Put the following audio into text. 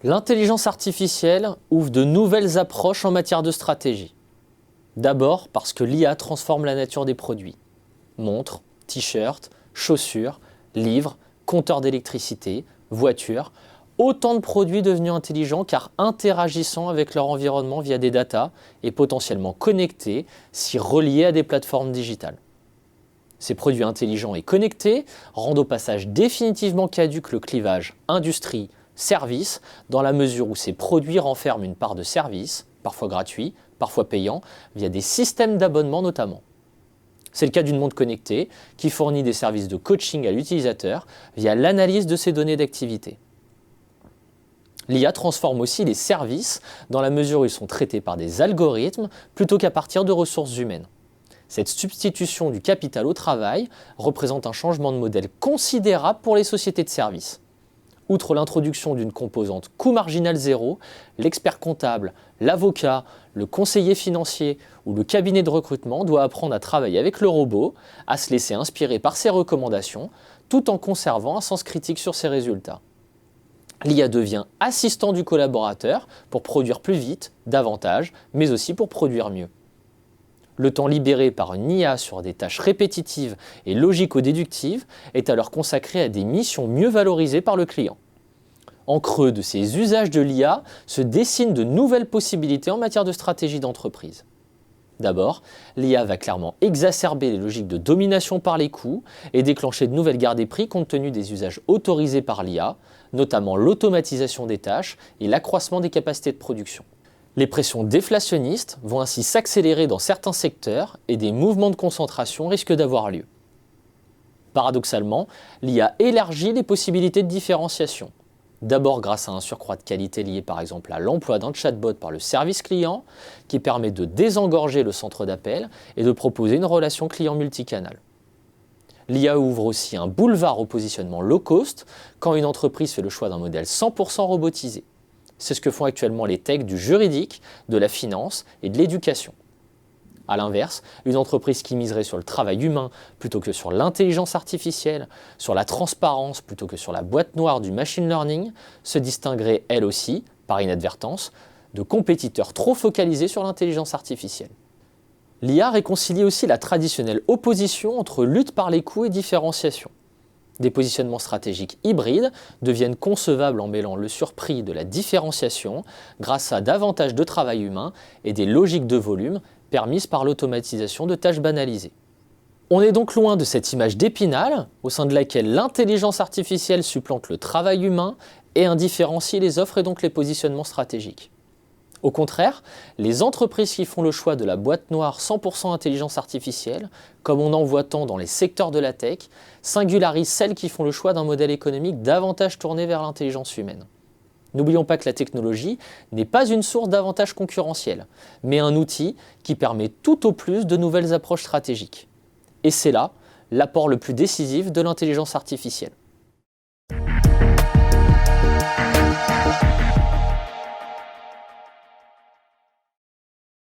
L'intelligence artificielle ouvre de nouvelles approches en matière de stratégie. D'abord parce que l'IA transforme la nature des produits. Montres, t-shirts, chaussures, livres, compteurs d'électricité, voitures, autant de produits devenus intelligents car interagissant avec leur environnement via des datas et potentiellement connectés si reliés à des plateformes digitales. Ces produits intelligents et connectés rendent au passage définitivement caduc le clivage industrie-service dans la mesure où ces produits renferment une part de service, parfois gratuit, parfois payant, via des systèmes d'abonnement notamment. C'est le cas d'une montre connectée qui fournit des services de coaching à l'utilisateur via l'analyse de ses données d'activité. L'IA transforme aussi les services dans la mesure où ils sont traités par des algorithmes plutôt qu'à partir de ressources humaines. Cette substitution du capital au travail représente un changement de modèle considérable pour les sociétés de services. Outre l'introduction d'une composante coût marginal zéro, l'expert comptable, l'avocat, le conseiller financier ou le cabinet de recrutement doit apprendre à travailler avec le robot, à se laisser inspirer par ses recommandations, tout en conservant un sens critique sur ses résultats. L'IA devient assistant du collaborateur pour produire plus vite, davantage, mais aussi pour produire mieux. Le temps libéré par une IA sur des tâches répétitives et logico-déductives est alors consacré à des missions mieux valorisées par le client. En creux de ces usages de l'IA se dessinent de nouvelles possibilités en matière de stratégie d'entreprise. D'abord, l'IA va clairement exacerber les logiques de domination par les coûts et déclencher de nouvelles guerres des prix compte tenu des usages autorisés par l'IA, notamment l'automatisation des tâches et l'accroissement des capacités de production. Les pressions déflationnistes vont ainsi s'accélérer dans certains secteurs et des mouvements de concentration risquent d'avoir lieu. Paradoxalement, l'IA élargit les possibilités de différenciation. D'abord grâce à un surcroît de qualité lié par exemple à l'emploi d'un chatbot par le service client qui permet de désengorger le centre d'appel et de proposer une relation client multicanal. L'IA ouvre aussi un boulevard au positionnement low cost quand une entreprise fait le choix d'un modèle 100% robotisé. C'est ce que font actuellement les techs du juridique, de la finance et de l'éducation. A l'inverse, une entreprise qui miserait sur le travail humain plutôt que sur l'intelligence artificielle, sur la transparence plutôt que sur la boîte noire du machine learning, se distinguerait elle aussi, par inadvertance, de compétiteurs trop focalisés sur l'intelligence artificielle. L'IA réconcilie aussi la traditionnelle opposition entre lutte par les coûts et différenciation. Des positionnements stratégiques hybrides deviennent concevables en mêlant le surprix de la différenciation grâce à davantage de travail humain et des logiques de volume permises par l'automatisation de tâches banalisées. On est donc loin de cette image d'Épinal, au sein de laquelle l'intelligence artificielle supplante le travail humain et indifférencie les offres et donc les positionnements stratégiques. Au contraire, les entreprises qui font le choix de la boîte noire 100% intelligence artificielle, comme on en voit tant dans les secteurs de la tech, singularisent celles qui font le choix d'un modèle économique davantage tourné vers l'intelligence humaine. N'oublions pas que la technologie n'est pas une source d'avantages concurrentiels, mais un outil qui permet tout au plus de nouvelles approches stratégiques. Et c'est là l'apport le plus décisif de l'intelligence artificielle.